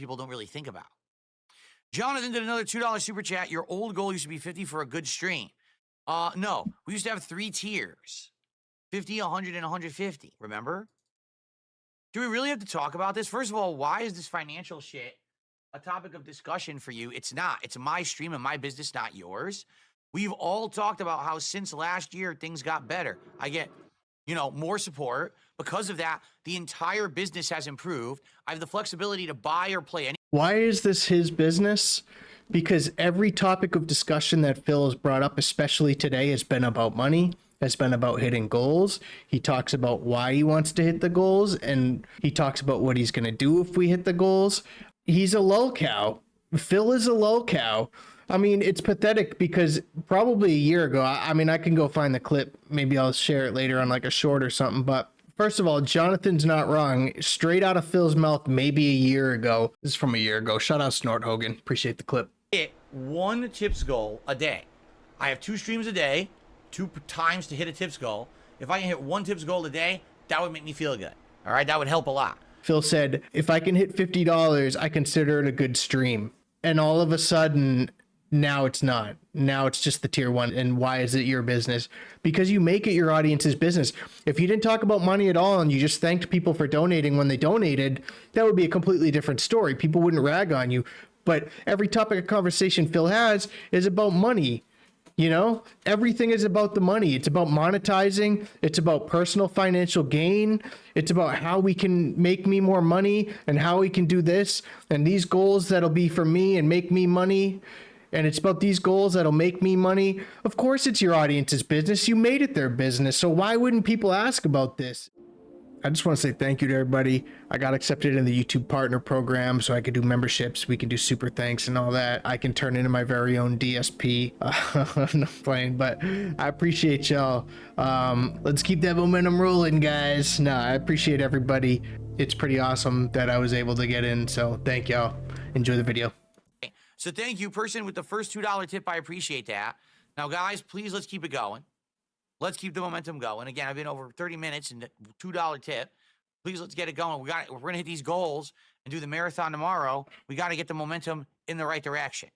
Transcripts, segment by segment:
people don't really think about. Jonathan did another $2 super chat. Your old goal used to be 50 for a good stream. No, we used to have 3 tiers. 50, 100, and 150, remember? Do we really have to talk about this? First of all, why is this financial shit a topic of discussion for you? It's not. It's my stream and my business, not yours. We've all talked about how since last year, things got better. I get, more support. Because of that, the entire business has improved. I have the flexibility to buy or play any. Why is this his business? Because every topic of discussion that Phil has brought up, especially today, has been about money, has been about hitting goals. He talks about why he wants to hit the goals, and he talks about what he's going to do if we hit the goals. He's a lolcow. Phil is a lolcow. I mean, it's pathetic because probably a year ago, I mean, I can go find the clip. Maybe I'll share it later on like a short or something. But first of all, Jonathan's not wrong. Straight out of Phil's mouth, maybe a year ago. This is from a year ago. Shout out Snort Hogan. Appreciate the clip. Hit 1 tips goal a day. I have 2 streams a day, 2 times to hit a tips goal. If I can hit 1 tips goal a day, that would make me feel good. All right, that would help a lot. Phil said, if I can hit $50, I consider it a good stream. And all of a sudden, now it's not. Now it's just the tier 1. And why is it your business? Because you make it your audience's business. If you didn't talk about money at all and you just thanked people for donating when they donated, that would be a completely different story. People wouldn't rag on you. But every topic of conversation Phil has is about money. Everything is about the money. It's about monetizing. It's about personal financial gain. It's about how we can make me more money and how we can do this and these goals that'll be for me and make me money. And it's about these goals that'll make me money. Of course, it's your audience's business. You made it their business. So why wouldn't people ask about this? I just want to say thank you to everybody. I got accepted in the YouTube partner program so I could do memberships. We can do super thanks and all that. I can turn into my very own DSP. I'm not playing, but I appreciate y'all. Let's keep that momentum rolling, guys. No, I appreciate everybody. It's pretty awesome that I was able to get in. So thank y'all. Enjoy the video. So thank you, person with the first $2 tip. I appreciate that. Now, guys, please, let's keep it going. Let's keep the momentum going. Again, I've been over 30 minutes and $2 tip. Please, let's get it going. We're going to hit these goals and do the marathon tomorrow. We got to get the momentum in the right direction.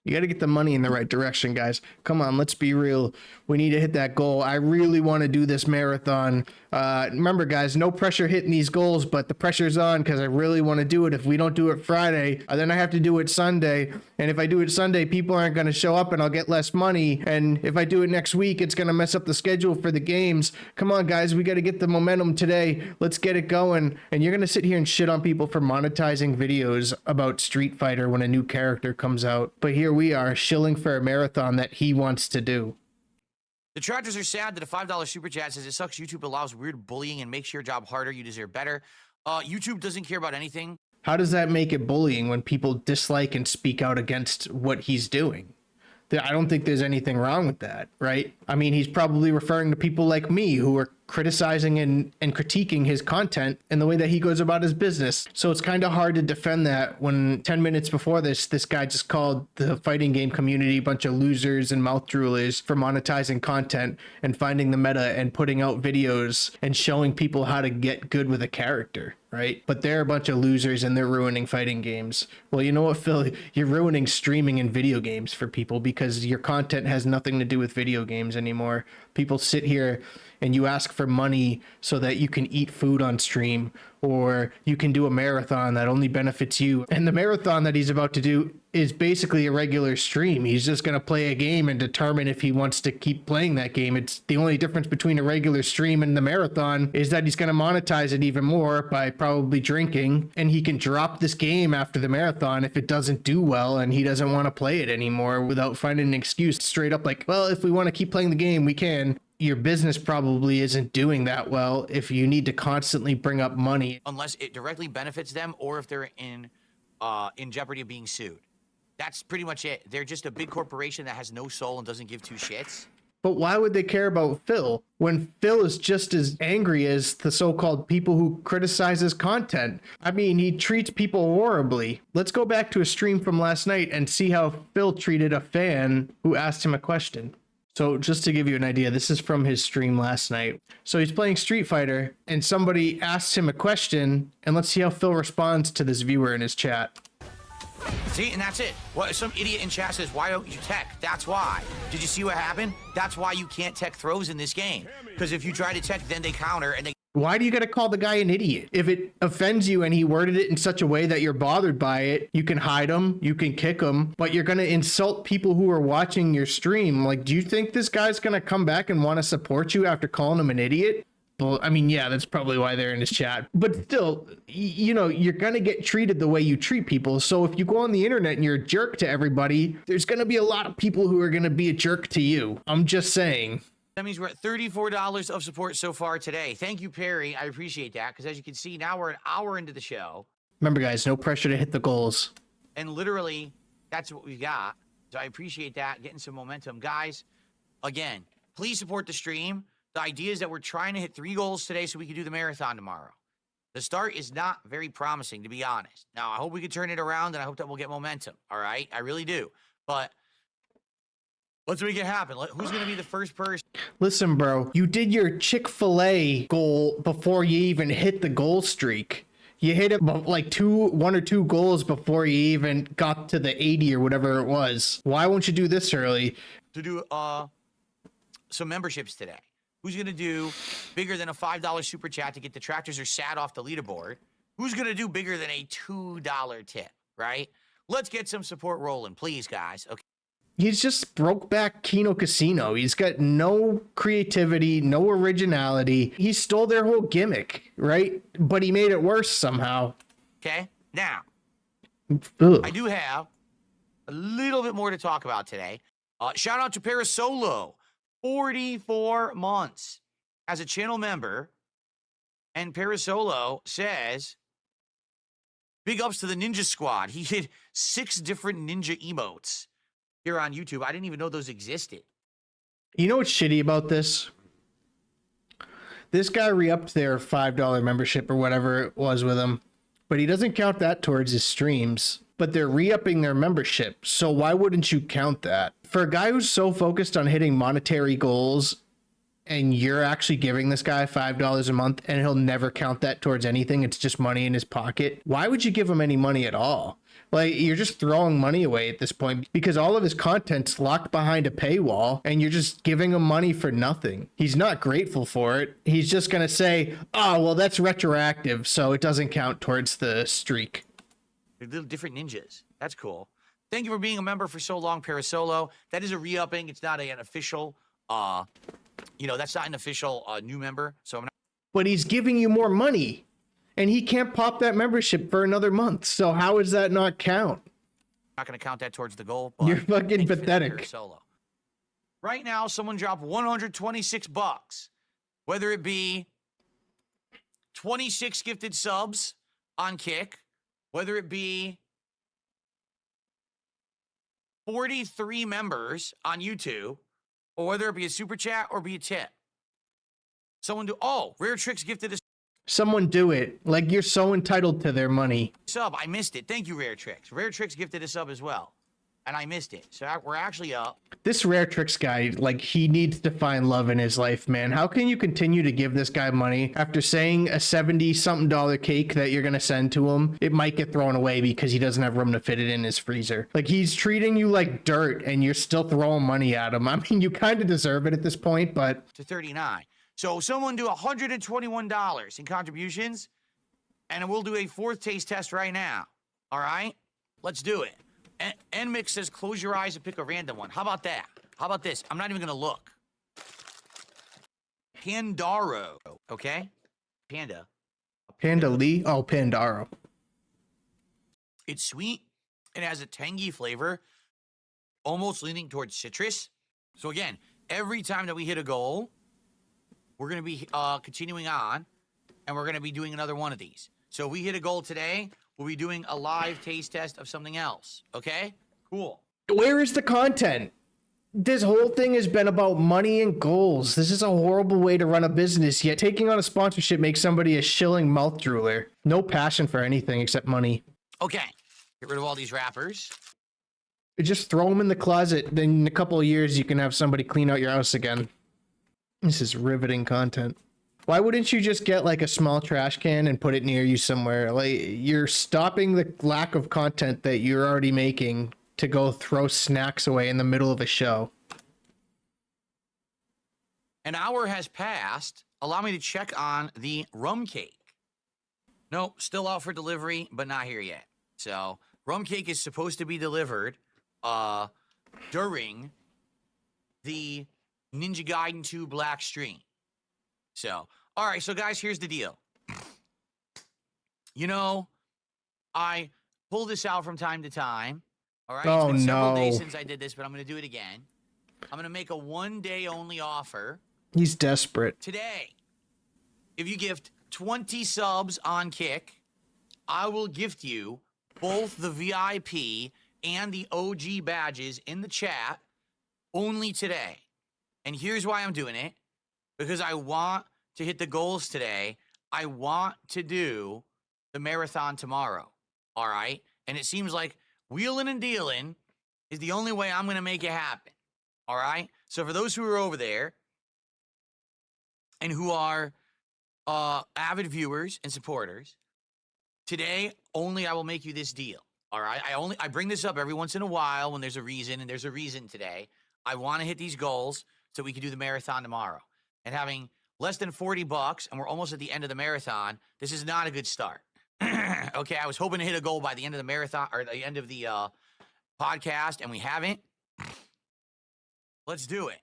You got to get the money in the right direction, guys. Come on, let's be real. We need to hit that goal. I really want to do this marathon. Remember, guys, no pressure hitting these goals, but the pressure's on because I really want to do it. If we don't do it Friday, then I have to do it Sunday. And if I do it Sunday, people aren't going to show up and I'll get less money. And if I do it next week, it's going to mess up the schedule for the games. Come on, guys, we got to get the momentum today. Let's get it going. And you're going to sit here and shit on people for monetizing videos about Street Fighter when a new character comes out. But here we are shilling for a marathon that he wants to do. The Tractors are sad that a $5 super chat says it sucks YouTube allows weird bullying and makes your job harder. You deserve better. YouTube doesn't care about anything. How does that make it bullying when people dislike and speak out against what he's doing? I don't think there's anything wrong with that, right? I mean, he's probably referring to people like me who are criticizing and critiquing his content and the way that he goes about his business. So it's kind of hard to defend that when 10 minutes before this guy just called the fighting game community a bunch of losers and mouth droolers for monetizing content and finding the meta and putting out videos and showing people how to get good with a character, right? But they're a bunch of losers and they're ruining fighting games. Well, you know what, Phil? You're ruining streaming and video games for people because your content has nothing to do with video games anymore. People sit here and you ask for money so that you can eat food on stream, or you can do a marathon that only benefits you. And the marathon that he's about to do is basically a regular stream. He's just going to play a game and determine if he wants to keep playing that game. It's the only difference between a regular stream and the marathon is that he's going to monetize it even more by probably drinking, and he can drop this game after the marathon if it doesn't do well and he doesn't want to play it anymore without finding an excuse straight up like, well, if we want to keep playing the game, we can. Your business probably isn't doing that well if you need to constantly bring up money. Unless it directly benefits them or if they're in jeopardy of being sued. That's pretty much it. They're just a big corporation that has no soul and doesn't give two shits. But why would they care about Phil when Phil is just as angry as the so-called people who criticize his content? I mean, he treats people horribly. Let's go back to a stream from last night and see how Phil treated a fan who asked him a question. So just to give you an idea, this is from his stream last night. So he's playing Street Fighter and somebody asks him a question, and let's see how Phil responds to this viewer in his chat. See, and that's it. What some idiot in chat says, why don't you tech? That's why. Did you see what happened? That's why you can't tech throws in this game. Because if you try to tech, then they counter and they... Why do you gotta call the guy an idiot? If it offends you and he worded it in such a way that you're bothered by it, you can hide him, you can kick him, but you're gonna insult people who are watching your stream. Like, do you think this guy's gonna come back and want to support you after calling him an idiot? Well, I mean, yeah, that's probably why they're in his chat. But still, you know, you're gonna get treated the way you treat people. So if you go on the internet and you're a jerk to everybody, there's gonna be a lot of people who are gonna be a jerk to you. I'm just saying. That means we're at $34 of support so far today. Thank you, Perry. I appreciate that. Because as you can see, now we're an hour into the show. Remember, guys, no pressure to hit the goals. And literally, that's what we got. So I appreciate that, getting some momentum. Guys, again, please support the stream. The idea is that we're trying to hit 3 goals today so we can do the marathon tomorrow. The start is not very promising, to be honest. Now, I hope we can turn it around, and I hope that we'll get momentum, all right? I really do. But let's make it happen. Who's going to be the first person? Listen, bro, you did your Chick-fil-A goal before you even hit the goal streak. You hit it like 1 or 2 goals before you even got to the 80 or whatever it was. Why won't you do this early? To do some memberships today. Who's going to do bigger than a $5 super chat to get detractors or sad off the leaderboard? Who's going to do bigger than a $2 tip, right? Let's get some support rolling, please, guys. Okay. He's just broke back Kino Casino. He's got no creativity, no originality. He stole their whole gimmick, right? But he made it worse somehow. Okay. Now, Ugh. I do have a little bit more to talk about today. Shout out to Parasolo, 44 months as a channel member. And Parasolo says, big ups to the Ninja Squad. He did 6 different ninja emotes here on YouTube. I didn't even know those existed. You know what's shitty about this? This guy re-upped their $5 membership or whatever it was with him, but he doesn't count that towards his streams. But they're re-upping their membership, so why wouldn't you count that? For a guy who's so focused on hitting monetary goals, and you're actually giving this guy $5 a month, and he'll never count that towards anything, it's just money in his pocket, why would you give him any money at all? Like, you're just throwing money away at this point because all of his content's locked behind a paywall and you're just giving him money for nothing. He's not grateful for it. He's just going to say, oh, well, that's retroactive, so it doesn't count towards the streak. They're little different ninjas. That's cool. Thank you for being a member for so long, Parasolo. That is a re-upping. It's not an official, that's not an official new member. So I'm not. But he's giving you more money. And he can't pop that membership for another month. So how does that not count? Not going to count that towards the goal. But you're fucking pathetic. Right now, someone dropped $126. Whether it be 26 gifted subs on Kick, whether it be 43 members on YouTube, or whether it be a super chat or be a tip. Someone do. Oh, Rare Tricks gifted a someone do it. Like, you're so entitled to their money. sub. I missed it. Thank you, Rare Tricks. Rare Tricks gifted a sub as well. And I missed it. So we're actually up. This Rare Tricks guy, like, he needs to find love in his life, man. How can you continue to give this guy money after saying a $70-something cake that you're going to send to him, it might get thrown away because he doesn't have room to fit it in his freezer? Like, he's treating you like dirt and you're still throwing money at him. I mean, you kind of deserve it at this point, but... To 39. So someone do $121 in contributions, and we'll do a 4th taste test right now. All right? Let's do it. NMix says, close your eyes and pick a random one. How about that? How about this? I'm not even going to look. Pandaro. Okay? Panda. Panda Lee? Oh, Pandaro. It's sweet. It has a tangy flavor, almost leaning towards citrus. So again, every time that we hit a goal, we're going to be continuing on, and we're going to be doing another one of these. So if we hit a goal today, we'll be doing a live taste test of something else. Okay? Cool. Where is the content? This whole thing has been about money and goals. This is a horrible way to run a business, yet taking on a sponsorship makes somebody a shilling mouth drooler. No passion for anything except money. Okay. Get rid of all these wrappers. Just throw them in the closet. Then in a couple of years, you can have somebody clean out your house again. This is riveting content. Why wouldn't you just get like a small trash can and put it near you somewhere? Like, you're stopping the lack of content that you're already making to go throw snacks away in the middle of a show. An hour has passed. Allow me to check on the rum cake. Nope, still out for delivery, but not here yet. So rum cake is supposed to be delivered during the Ninja Gaiden 2 Black stream. So, all right, so guys, here's the deal. You know, I pull this out from time to time. All right, Oh, it's been several days no. since I did this, but I'm going to do it again. I'm going to make a one-day only offer. He's desperate. Today, if you gift 20 subs on Kick, I will gift you both the VIP and the OG badges in the chat only today. And here's why I'm doing it. Because I want to hit the goals today. I want to do the marathon tomorrow. All right? And it seems like wheeling and dealing is the only way I'm going to make it happen. All right? So for those who are over there and who are avid viewers and supporters, today only I will make you this deal. All right? I bring this up every once in a while when there's a reason, and there's a reason today. I want to hit these goals so we can do the marathon tomorrow. And having less than $40, and we're almost at the end of the marathon, this is not a good start. Okay, I was hoping to hit a goal by the end of the marathon, or the end of the podcast, and we haven't. Let's do it.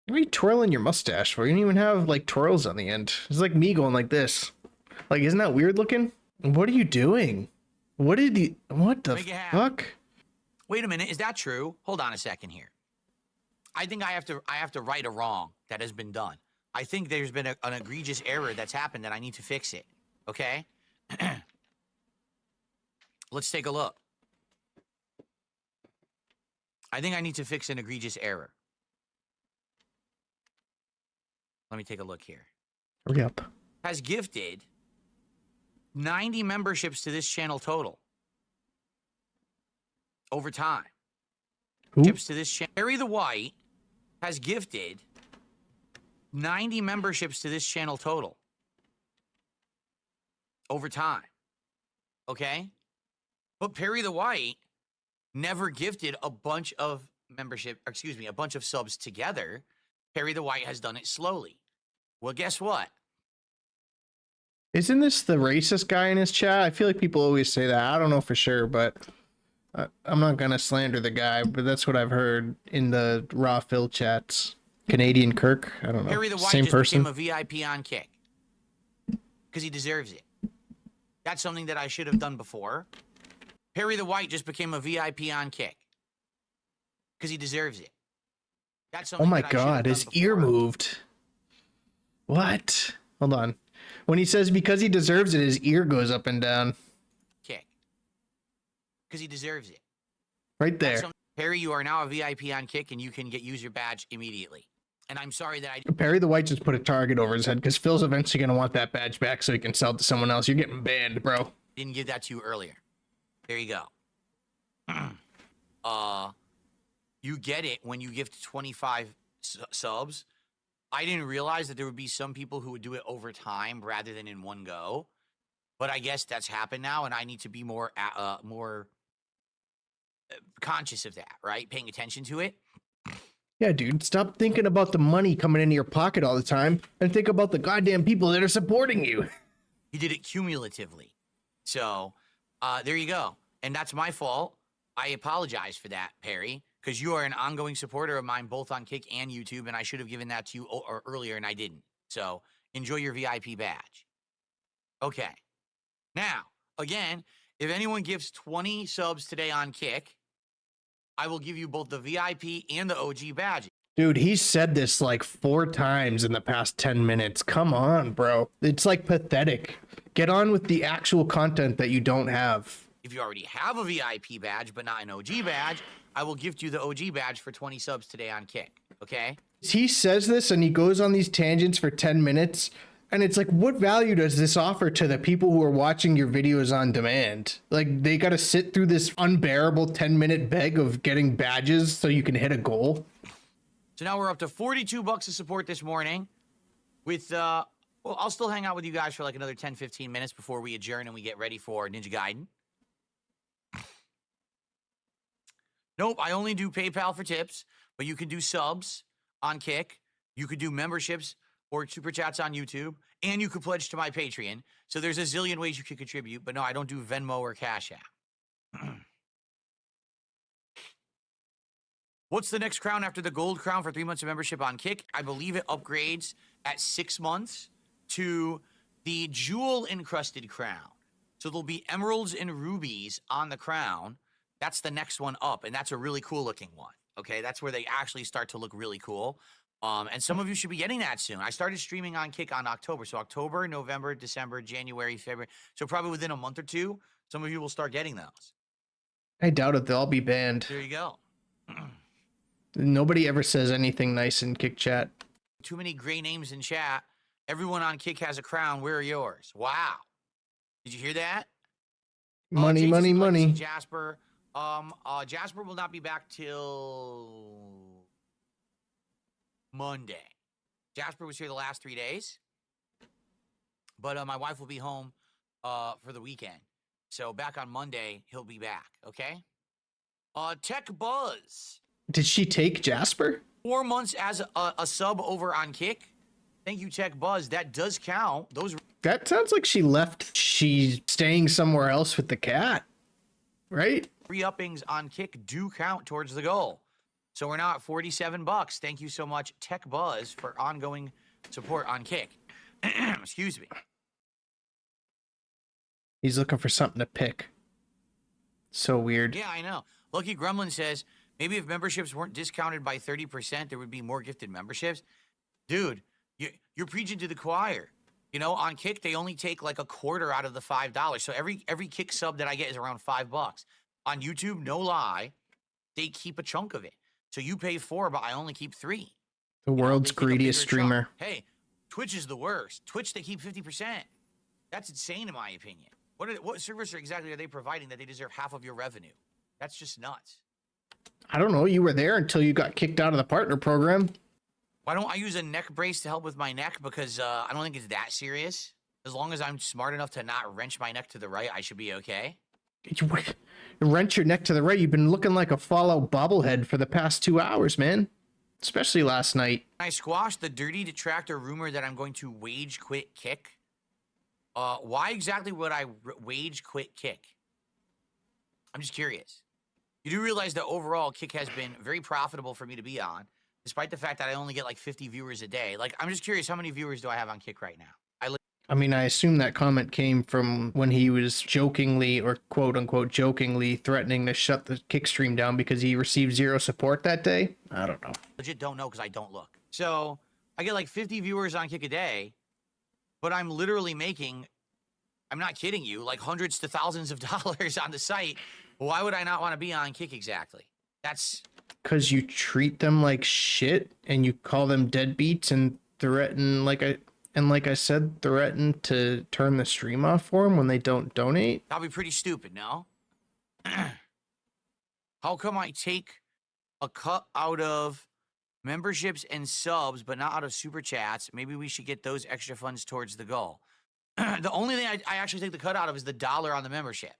What are you twirling your mustache for? You don't even have like twirls on the end. It's like me going like this. Like, isn't that weird looking? What are you doing? What the fuck? Wait a minute, is that true? Hold on a second here. I think I have to right a wrong that has been done. I think there's been an egregious error that's happened that I need to fix it. Okay? Let's take a look. I think I need to fix an egregious error. Let me take a look here. Hurry up. Has gifted 90 memberships to this channel total. Over time. Who? Tips to this channel. Harry the White has gifted 90 memberships to this channel total. Over time. Okay? But Perry the White never gifted a bunch of a bunch of subs together. Perry the White has done it slowly. Well, guess what? Isn't this the racist guy in his chat? I feel like people always say that. I don't know for sure, but I'm not gonna slander the guy, but that's what I've heard in the raw Phil chats. Canadian Kirk, I don't know. Perry the White Same just person. became a VIP on Kick. Because he deserves it. That's something that I should have done before. Perry the White just became a VIP on Kick. Because he deserves it. That's something Oh my that I should have god, done his ear before. moved. What? Hold on. When he says because he deserves it, his ear goes up and down. Kick. Because he deserves it. Right there. Perry, you are now a VIP on Kick, and you can use your badge immediately. And I'm sorry that I... Perry the White just put a target over his head because Phil's eventually going to want that badge back so he can sell it to someone else. You're getting banned, bro. didn't give that to you earlier. There you go. You get it when you gift 25 subs. I didn't realize that there would be some people who would do it over time rather than in one go. But I guess that's happened now, and I need to be more conscious of that, right? Paying attention to it. Yeah, dude, stop thinking about the money coming into your pocket all the time and think about the goddamn people that are supporting you. You did it cumulatively. So there you go. And that's my fault. I apologize for that, Perry, because you are an ongoing supporter of mine, both on Kick and YouTube, and I should have given that to you earlier, and I didn't. So enjoy your VIP badge. Okay. Now, again, if anyone gives 20 subs today on Kick, I will give you both the VIP and the OG badge. Dude, he said this like 4 times in the past 10 minutes. Come on, bro. It's like pathetic. Get on with the actual content that you don't have. If you already have a VIP badge, but not an OG badge, I will gift you the OG badge for 20 subs today on Kick, okay? He says this and he goes on these tangents for 10 minutes And it's like, what value does this offer to the people who are watching your videos on demand? Like, they got to sit through this unbearable 10-minute beg of getting badges so you can hit a goal. So now we're up to 42 bucks of support this morning with, well, I'll still hang out with you guys for like another 10, 15 minutes before we adjourn and we get ready for Ninja Gaiden. Nope, I only do PayPal for tips, but you can do subs on Kick. You could do memberships or super chats on YouTube, and you could pledge to my Patreon. So there's a zillion ways you could contribute, but no, I don't do Venmo or Cash App. What's the next crown after the gold crown for 3 months of membership on Kick? I believe it upgrades at 6 months to the jewel encrusted crown. So there'll be emeralds and rubies on the crown. That's the next one up, and that's a really cool looking one. Okay, that's where they actually start to look really cool. And some of you should be getting that soon. I started streaming on Kick on October. So October, November, December, January, February. So probably within a month or two, some of you will start getting those. I doubt it. They'll all be banned. There you go. Nobody ever says anything nice in Kick chat. Too many gray names in chat. Everyone on Kick has a crown. Where are yours? Wow. Did you hear that? Money, money, money. Jasper. Jasper will not be back till Monday. Jasper was here the last 3 days, but my wife will be home for the weekend. So back on Monday, he'll be back. Okay. Tech Buzz. Did she take Jasper? 4 months as a sub over on Kick. Thank you, Tech Buzz. That does count. Those. That sounds like she left. She's staying somewhere else with the cat, right? Re-uppings on Kick do count towards the goal. So we're now at 47 bucks. Thank you so much, Tech Buzz, for ongoing support on Kick. Excuse me. He's looking for something to pick. So weird. Yeah, I know. Lucky Gremlin says, maybe if memberships weren't discounted by 30%, there would be more gifted memberships. Dude, you're preaching to the choir. You know, on Kick, they only take like a quarter out of the $5. So every Kick sub that I get is around $5. On YouTube, no lie, they keep a chunk of it. So you pay $4, but I only keep $3. The world's greediest streamer. Hey, Twitch is the worst. Twitch, they keep 50%. That's insane in my opinion. What service exactly are they providing that they deserve half of your revenue? That's just nuts. I don't know. You were there until you got kicked out of the partner program. Why don't I use a neck brace to help with my neck? Because I don't think it's that serious. As long as I'm smart enough to not wrench my neck to the right, I should be okay. You wrench your neck to the right. You've been looking like a Fallout bobblehead for the past 2 hours, man. Especially last night. I squashed the dirty detractor rumor that I'm going to wage quit Kick. Why exactly would I wage quit Kick? I'm just curious. You do realize that overall, Kick has been very profitable for me to be on, despite the fact that I only get like 50 viewers a day. Like, I'm just curious, how many viewers do I have on Kick right now? I mean, I assume that comment came from when he was jokingly, or quote unquote jokingly, threatening to shut the Kick stream down because he received 0 support that day. I don't know. Legit don't know because I don't look. So I get like 50 viewers on Kick a day, but I'm literally making, I'm not kidding you, like hundreds to thousands of dollars on the site. Why would I not want to be on Kick exactly? That's because you treat them like shit and you call them deadbeats and threaten, like I said, threaten to turn the stream off for them when they don't donate. That'd be pretty stupid, no? How come I take a cut out of memberships and subs, but not out of super chats? Maybe we should get those extra funds towards the goal. The only thing I actually take the cut out of is the $1 on the membership.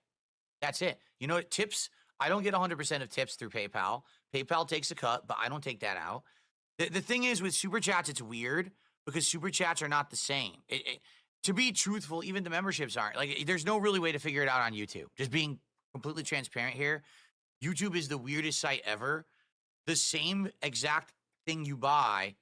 That's it. You know what? Tips, I don't get 100% of tips through PayPal. PayPal takes a cut, but I don't take that out. The thing is, with super chats, it's weird because super chats are not the same. To be truthful, even the memberships aren't. Like, there's no really way to figure it out on YouTube. Just being completely transparent here. YouTube is the weirdest site ever. The same exact thing you buy.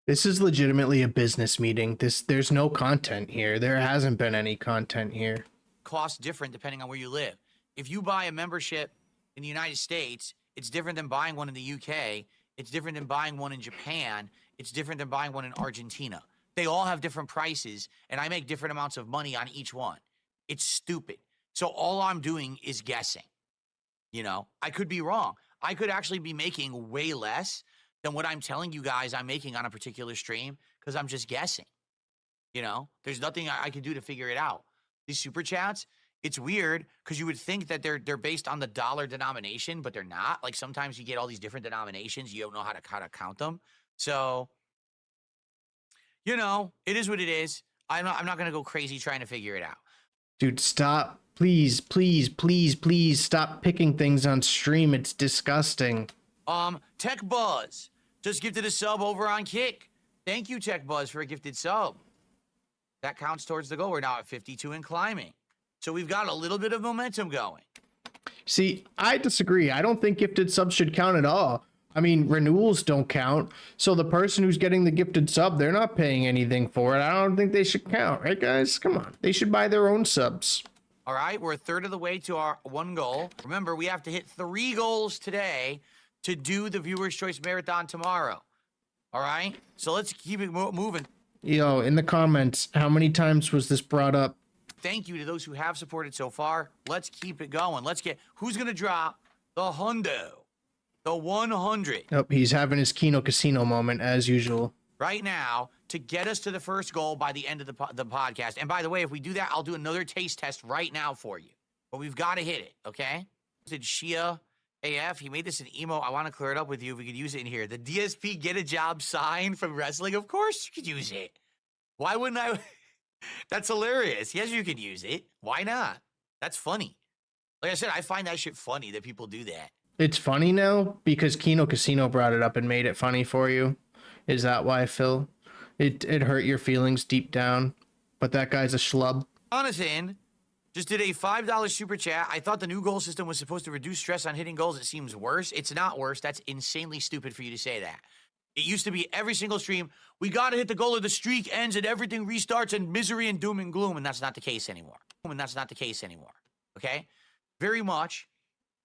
This is legitimately a business meeting. There's no content here. There hasn't been any content here. Costs different depending on where you live. If you buy a membership in the United States, it's different than buying one in the UK. It's different than buying one in Japan. It's different than buying one in Argentina. They all have different prices, and I make different amounts of money on each one. It's stupid. So all I'm doing is guessing. You know, I could be wrong. I could actually be making way less than what I'm telling you guys I'm making on a particular stream because I'm just guessing. You know, there's nothing I can do to figure it out. These super chats, it's weird because you would think that they're based on the dollar denomination, but they're not. Like sometimes you get all these different denominations, you don't know how to count them. So, you know, it is what it is. I'm not gonna go crazy trying to figure it out. Dude, stop. Please, please, please, please stop picking things on stream. It's disgusting. Tech Buzz just gifted a sub over on Kick. Thank you, Tech Buzz, for a gifted sub. That counts towards the goal. We're now at 52 and climbing. So we've got a little bit of momentum going. See, I disagree. I don't think gifted subs should count at all. I mean, renewals don't count. So the person who's getting the gifted sub, they're not paying anything for it. I don't think they should count, right, guys? Come on. They should buy their own subs. All right, we're a third of the way to our one goal. Remember, we have to hit 3 goals today to do the Viewer's Choice Marathon tomorrow. All right, so let's keep it moving. Yo, in the comments, how many times was this brought up? Thank you to those who have supported so far. Let's keep it going. Let's get, who's going to drop the hundo, the 100? Oh, he's having his Kino Casino moment as usual. Right now to get us to the first goal by the end of the podcast. And by the way, if we do that, I'll do another taste test right now for you. But we've got to hit it, okay? Did Shia AF, he made this an emo. I want to clear it up with you if we could use it in here. The DSP get a job sign from wrestling. Of course you could use it. Why wouldn't I? That's hilarious. Yes, you could use it. Why not? That's funny. Like I said, I find that shit funny that people do that. It's funny now because Kino Casino brought it up and made it funny for you. Is that why, Phil? It hurt your feelings deep down, but that guy's a schlub. Jonathan just did a $5 super chat. I thought the new goal system was supposed to reduce stress on hitting goals. It seems worse. It's not worse. That's insanely stupid for you to say that. It used to be every single stream, we got to hit the goal or the streak ends and everything restarts and misery and doom and gloom, and that's not the case anymore. Okay? Very much.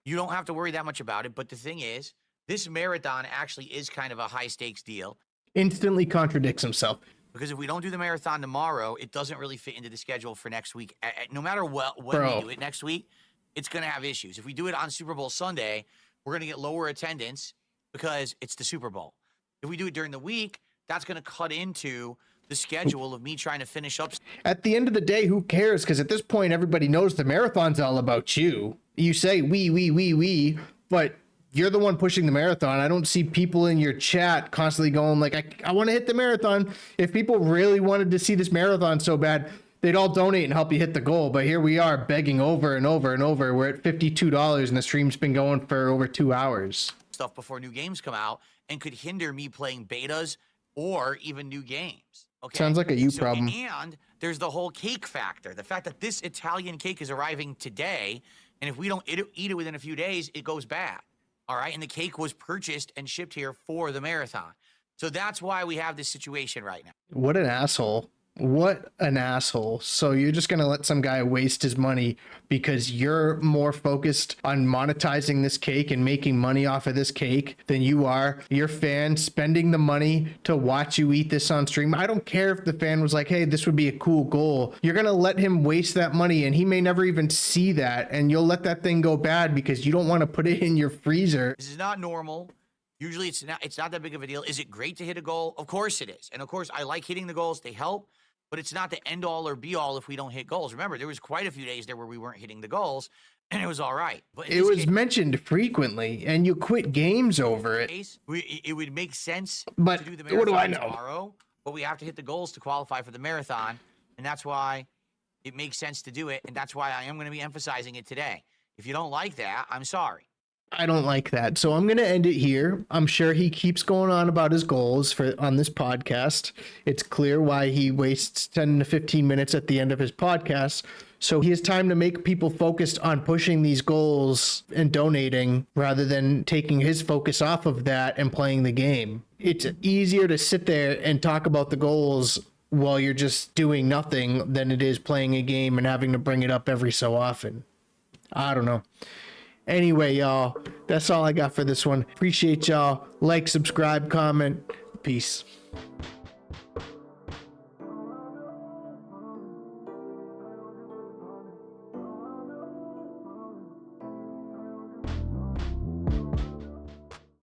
You don't have to worry that much about it, but the thing is, this marathon actually is kind of a high-stakes deal. Instantly contradicts himself. Because if we don't do the marathon tomorrow, it doesn't really fit into the schedule for next week. No matter when we do it next week, it's going to have issues. If we do it on Super Bowl Sunday, we're going to get lower attendance because it's the Super Bowl. If we do it during the week, that's going to cut into the schedule of me trying to finish up. At the end of the day, who cares? Because at this point, everybody knows the marathon's all about you. You say we, but you're the one pushing the marathon. I don't see people in your chat constantly going like, I want to hit the marathon. If people really wanted to see this marathon so bad, they'd all donate and help you hit the goal. But here we are begging over and over and over. We're at $52 and the stream's been going for over 2 hours. Stuff before new games come out and could hinder me playing betas or even new games. Okay. Sounds like a you problem. And there's the whole cake factor. The fact that this Italian cake is arriving today, and if we don't eat it within a few days, it goes bad. All right, and the cake was purchased and shipped here for the marathon. So that's why we have this situation right now. What an asshole. What an asshole. So you're just going to let some guy waste his money because you're more focused on monetizing this cake and making money off of this cake than you are your fan spending the money to watch you eat this on stream. I don't care if the fan was like, hey, this would be a cool goal. You're going to let him waste that money and he may never even see that, and you'll let that thing go bad because you don't want to put it in your freezer. This is not normal. Usually it's not that big of a deal. Is it great to hit a goal? Of course it is. And of course I like hitting the goals. They help. But it's not the end all or be all if we don't hit goals. Remember, there was quite a few days there where we weren't hitting the goals, and it was all right. But it was mentioned frequently, and you quit games over it. It would make sense to do the marathon what do I know? Tomorrow, but we have to hit the goals to qualify for the marathon, and that's why it makes sense to do it, and that's why I am going to be emphasizing it today. If you don't like that, I'm sorry. I don't like that. So I'm going to end it here. I'm sure he keeps going on about his goals on this podcast. It's clear why he wastes 10 to 15 minutes at the end of his podcast. So he has time to make people focused on pushing these goals and donating rather than taking his focus off of that and playing the game. It's easier to sit there and talk about the goals while you're just doing nothing than it is playing a game and having to bring it up every so often. I don't know. Anyway, y'all, that's all I got for this one. Appreciate y'all. Like, subscribe, comment. Peace.